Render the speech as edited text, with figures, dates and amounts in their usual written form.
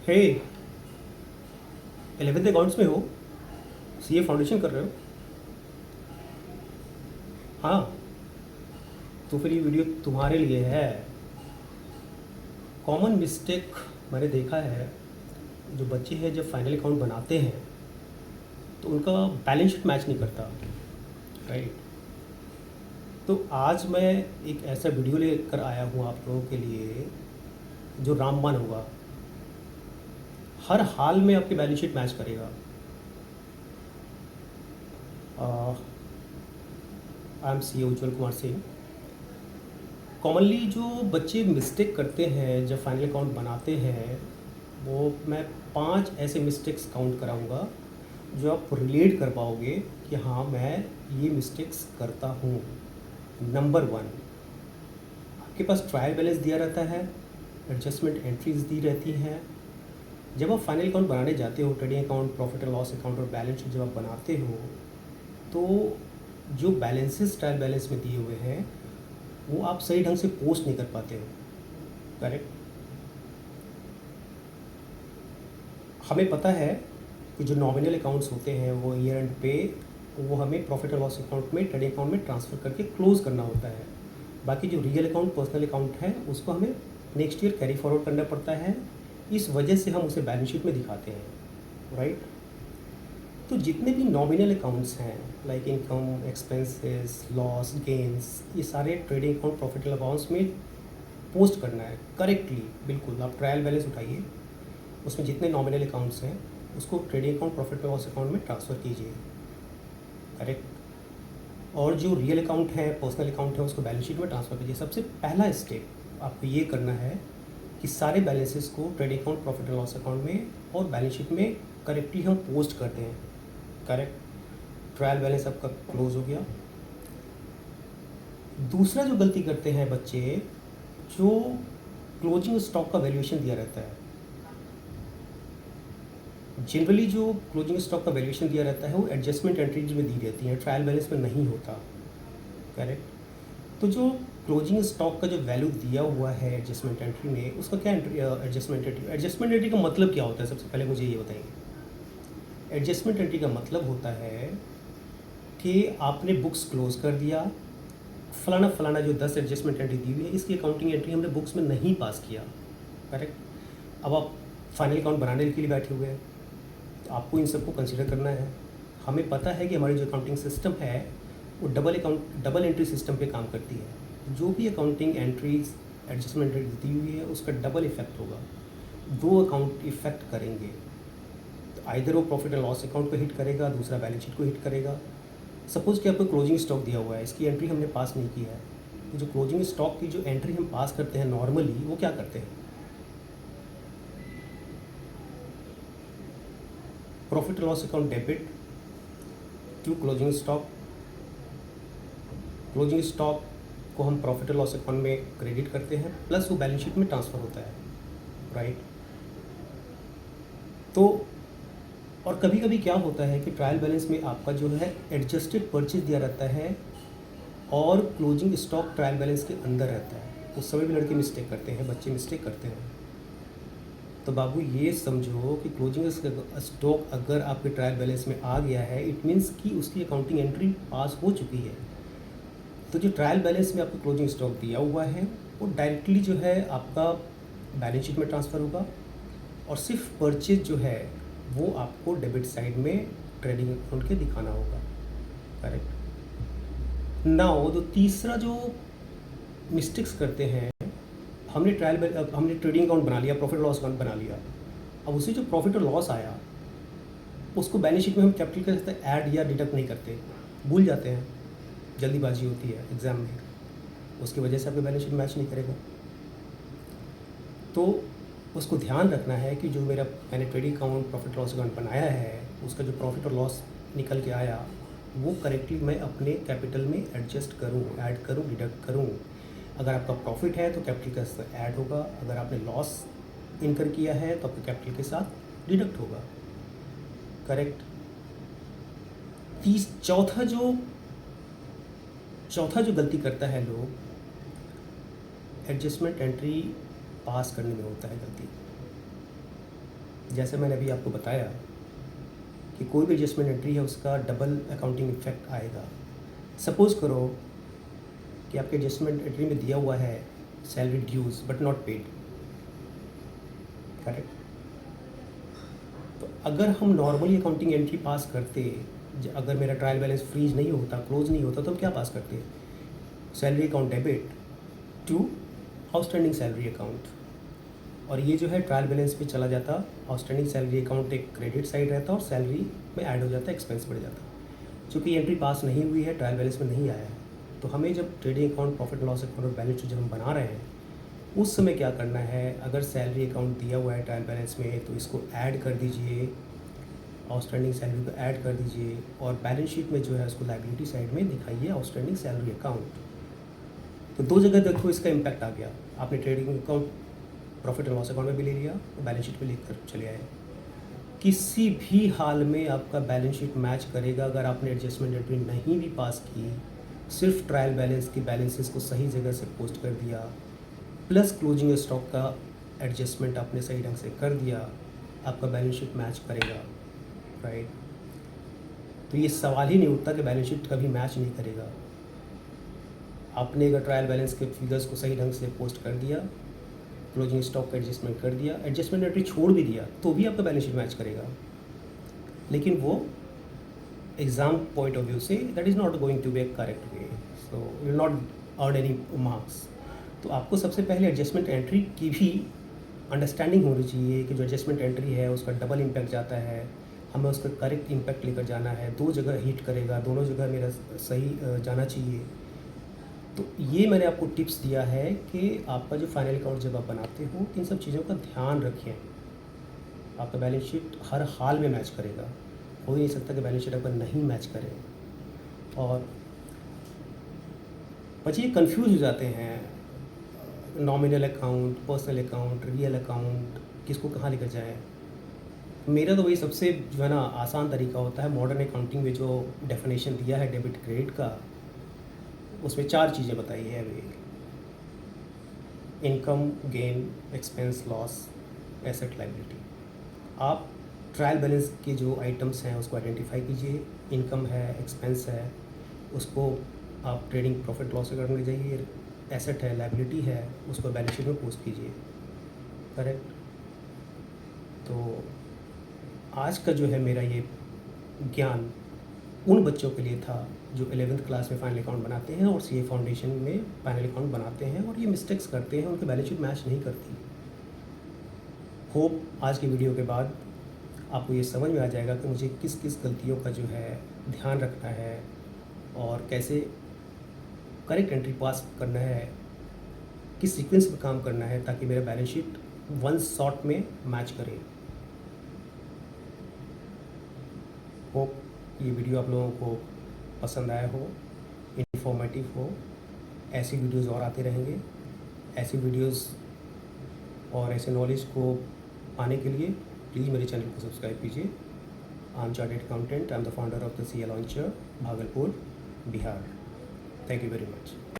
हे, 11th accounts में हो? CA foundation कर रहे हो? हाँ, तो फिर ये वीडियो तुम्हारे लिए है। कॉमन मिस्टेक मैंने देखा है, जो बच्चे हैं जब फाइनल अकाउंट बनाते हैं तो उनका बैलेंस शीट मैच नहीं करता, राइट। तो आज मैं एक ऐसा वीडियो लेकर आया हूँ आप लोगों के लिए जो रामबाण होगा, हर हाल में आपकी बैलेंस शीट मैच करेगा। I am C Ujjwal Kumar Singh. Commonly जो बच्चे मिस्टेक करते हैं जब फाइनल अकाउंट बनाते हैं, वो मैं 5 ऐसे मिस्टेक्स काउंट कराऊंगा जो आप रिलेट कर पाओगे कि हाँ, मैं ये मिस्टेक्स करता हूँ। नंबर 1, आपके पास ट्रायल बैलेंस दिया रहता है, एडजस्टमेंट एंट्रीज दी रहती हैं। जब आप फाइनल अकाउंट बनाने जाते हो, trading account, profit and loss account और बैलेंस शीट जब आप बनाते हो, तो जो बैलेंसेस ट्रायल बैलेंस में दिए हुए हैं वो आप सही ढंग से पोस्ट नहीं कर पाते हो, करेक्ट। हमें पता है कि जो नॉमिनल अकाउंट्स होते हैं वो ईयर एंड पे वो हमें प्रॉफिट एंड लॉस अकाउंट में, ट्रेडिंग अकाउंट में ट्रांसफ़र करके क्लोज़ करना होता है। बाकी जो रियल अकाउंट, पर्सनल अकाउंट है, उसको हमें नेक्स्ट ईयर कैरी फॉरवर्ड करना पड़ता है। इस वजह से हम उसे बैलेंस शीट में दिखाते हैं, राइट। तो जितने भी नॉमिनल अकाउंट्स हैं, like income, expenses, loss, gains, ये सारे trading account, profit and accounts में पोस्ट करना है करेक्टली। बिल्कुल, आप ट्रायल बैलेंस उठाइए, उसमें जितने नॉमिनल अकाउंट्स हैं उसको trading account, profit and loss account में ट्रांसफ़र कीजिए, करेक्ट। और जो रियल अकाउंट है, पर्सनल अकाउंट है, उसको बैलेंस शीट में ट्रांसफ़र कीजिए। सबसे पहला स्टेप आपको ये करना है कि सारे बैलेंसेस को trading account, profit and loss account में और बैलेंस शीट में करेक्टली हम पोस्ट करते हैं, करेक्ट। ट्रायल बैलेंस आपका क्लोज हो गया। दूसरा जो गलती करते हैं बच्चे, जो क्लोजिंग स्टॉक का वैल्यूएशन दिया रहता है, जनरली जो क्लोजिंग स्टॉक का वैल्यूएशन दिया रहता है वो एडजस्टमेंट एंट्रीज में दी रहती है, ट्रायल बैलेंस में नहीं होता, करेक्ट। तो जो क्लोजिंग स्टॉक का जो वैल्यू दिया हुआ है एडजस्टमेंट एंट्री में, उसका क्या एडजस्टमेंट एंट्री का मतलब क्या होता है? सबसे पहले मुझे ये बताइए। एडजस्टमेंट एंट्री का मतलब होता है कि आपने बुक्स क्लोज कर दिया, फलाना फलाना जो 10 एडजस्टमेंट एंट्री दी हुई है, इसकी अकाउंटिंग एंट्री हमने बुक्स में नहीं पास किया, करेक्ट। अब आप फाइनल अकाउंट बनाने के लिए बैठे हुए हैं, तो आपको इन सबको कंसिडर करना है। हमें पता है कि हमारी जो अकाउंटिंग सिस्टम है वो डबल एंट्री सिस्टम पे काम करती है। जो भी अकाउंटिंग एंट्रीज, एडजस्टमेंट एंट्रीज दी हुई है, उसका डबल इफेक्ट होगा, 2 अकाउंट इफेक्ट करेंगे। तो आइदर वो प्रॉफिट एंड लॉस अकाउंट को हिट करेगा, दूसरा बैलेंस शीट को हिट करेगा। सपोज़ कि आपको क्लोजिंग स्टॉक दिया हुआ है, इसकी एंट्री हमने पास नहीं की है, तो जो क्लोजिंग स्टॉक की जो एंट्री हम पास करते हैं नॉर्मली, वो क्या करते हैं? Profit and loss account debit to closing stock, closing stock को हम प्रॉफिट एंड लॉस अकाउंट में क्रेडिट करते हैं, प्लस वो बैलेंस शीट में ट्रांसफ़र होता है, राइट। तो और कभी कभी क्या होता है कि ट्रायल बैलेंस में आपका जो है एडजस्टेड परचेज दिया रहता है और क्लोजिंग स्टॉक ट्रायल बैलेंस के अंदर रहता है। उस समय भी लड़के मिस्टेक करते हैं, बच्चे मिस्टेक करते हैं। तो बाबू ये समझो कि क्लोजिंग स्टॉक अगर आपके ट्रायल बैलेंस में आ गया है, इट मीन्स कि उसकी अकाउंटिंग एंट्री पास हो चुकी है। तो जो ट्रायल बैलेंस में आपको क्लोजिंग स्टॉक दिया हुआ है वो डायरेक्टली जो है आपका बैलेंस शीट में ट्रांसफ़र होगा, और सिर्फ परचेज जो है वो आपको डेबिट साइड में ट्रेडिंग अकाउंट के दिखाना होगा, करेक्ट। नाउ तो तीसरा जो मिस्टेक्स करते हैं, हमने ट्रेडिंग अकाउंट बना लिया, प्रॉफिट लॉस अकाउंट बना लिया। अब उसे जो प्रॉफिट और लॉस आया उसको बैलेंस शीट में हम कैपिटल के साथ ऐड या डिडक्ट नहीं करते, भूल जाते हैं, जल्दीबाजी होती है एग्ज़ाम में, उसकी वजह से आपका बैलेंस शीट मैच नहीं करेगा। तो उसको ध्यान रखना है कि जो मैंने trading account, profit loss account बनाया है, उसका जो प्रॉफिट और लॉस निकल के आया वो करेक्टली मैं अपने कैपिटल में एडजस्ट करूँ, ऐड करूँ, डिडक्ट करूँ। अगर आपका प्रॉफिट है तो कैपिटल के साथ ऐड होगा, अगर आपने लॉस इनकर किया है तो आपके कैपिटल के साथ डिडक्ट होगा, करेक्ट। चौथा जो गलती करता है लोग, एडजस्टमेंट एंट्री पास करने में होता है गलती। जैसे मैंने अभी आपको बताया कि कोई भी एडजस्टमेंट एंट्री है उसका डबल अकाउंटिंग इफेक्ट आएगा। सपोज़ करो कि आपके एडजस्टमेंट एंट्री में दिया हुआ है salary dues but not paid, correct. तो अगर हम नॉर्मली अकाउंटिंग एंट्री पास करते, अगर मेरा ट्रायल बैलेंस फ्रीज नहीं होता, क्लोज नहीं होता, तो हम क्या पास करते? Salary account debit to outstanding salary account, और ये जो है ट्रायल बैलेंस पे चला जाता। आउटस्टैंडिंग सैलरी अकाउंट एक क्रेडिट साइड रहता और सैलरी में ऐड हो जाता, एक्सपेंस बढ़ जाता। चूँकि एंट्री पास नहीं हुई है, ट्रायल बैलेंस में नहीं आया है, तो हमें जब trading account, profit loss account और बैलेंस शीट जब हम बना रहे हैं, उस समय क्या करना है? अगर सैलरी अकाउंट दिया हुआ है ट्रायल बैलेंस में, तो इसको ऐड कर दीजिए, आउटस्टैंडिंग सैलरी को ऐड कर दीजिए, और बैलेंस शीट में जो है उसको लायबिलिटी साइड में दिखाइए आउटस्टैंडिंग सैलरी अकाउंट। तो दो जगह देखो इसका इम्पैक्ट आ गया। आपने trading account profit and loss account में भी ले लिया और बैलेंस शीट पे लेकर चले आए। किसी भी हाल में आपका बैलेंस शीट मैच करेगा अगर आपने एडजस्टमेंट एंट्री नहीं भी पास की, सिर्फ ट्रायल बैलेंस की बैलेंसेस को सही जगह से पोस्ट कर दिया, प्लस क्लोजिंग स्टॉक का एडजस्टमेंट आपने सही ढंग से कर दिया, आपका बैलेंस शीट मैच करेगा, राइट। तो ये सवाल ही नहीं उठता कि बैलेंस शीट कभी मैच नहीं करेगा। आपने अगर ट्रायल बैलेंस के फिगर्स को सही ढंग से पोस्ट कर दिया, क्लोजिंग स्टॉक का एडजस्टमेंट कर दिया, एडजस्टमेंट एंट्री छोड़ भी दिया, तो भी आपका बैलेंस शीट मैच करेगा। लेकिन वो एग्ज़ाम पॉइंट ऑफ व्यू से that is not going to be a correct way, so you will not earn any marks. तो आपको सबसे पहले एडजस्टमेंट एंट्री की भी अंडरस्टैंडिंग होनी चाहिए कि जो एडजस्टमेंट एंट्री है उसका डबल इम्पैक्ट जाता है, हमें उसका करेक्ट इम्पैक्ट लेकर जाना है, दो जगह हिट करेगा, दोनों जगह मेरा सही जाना चाहिए। तो ये मैंने आपको टिप्स दिया है कि आपका जो फाइनल अकाउंट जब आप बनाते हो, इन सब चीज़ों का ध्यान रखें। आपका बैलेंस शीट हर हाल में मैच करेगा, हो ही नहीं सकता कि बैलेंस शीट आपका नहीं मैच करे। और बच्चे कंफ्यूज हो जाते हैं, nominal account, personal account, real account, किसको कहाँ लेकर जाएँ। मेरा तो वही सबसे जो है ना आसान तरीका होता है, मॉडर्न अकाउंटिंग में जो डेफिनेशन दिया है डेबिट क्रेडिट का, उसमें 4 चीज़ें बताई है अभी: income, gain, expense, loss, asset, liability. आप ट्रायल बैलेंस के जो आइटम्स हैं उसको आइडेंटिफाई कीजिए। इनकम है, एक्सपेंस है, उसको आप ट्रेडिंग प्रॉफिट लॉस अकाउंट में जाइए। एसेट है, लायबिलिटी है, उसको बैलेंस शीट में पोस्ट कीजिए, करेक्ट। तो आज का जो है मेरा ये ज्ञान उन बच्चों के लिए था जो 11th क्लास में फाइनल अकाउंट बनाते हैं और सीए फाउंडेशन में फाइनल अकाउंट बनाते हैं और ये मिस्टेक्स करते हैं, उनके बैलेंस शीट मैच नहीं करती। होप आज की वीडियो के बाद आपको ये समझ में आ जाएगा कि मुझे किस किस गलतियों का जो है ध्यान रखना है और कैसे करेक्ट एंट्री पास करना है, किस सीक्वेंस में काम करना है ताकि मेरा बैलेंस शीट वन शॉट में मैच करे। होप ये वीडियो आप लोगों को पसंद आया हो, इन्फॉर्मेटिव हो। ऐसी वीडियोस और आते रहेंगे। ऐसी वीडियोस और ऐसे नॉलेज को पाने के लिए प्लीज़ मेरे चैनल को सब्सक्राइब कीजिए। I am chartered accountant, I am the founder of the CA launcher, Bhagalpur, Bihar. Thank you very much.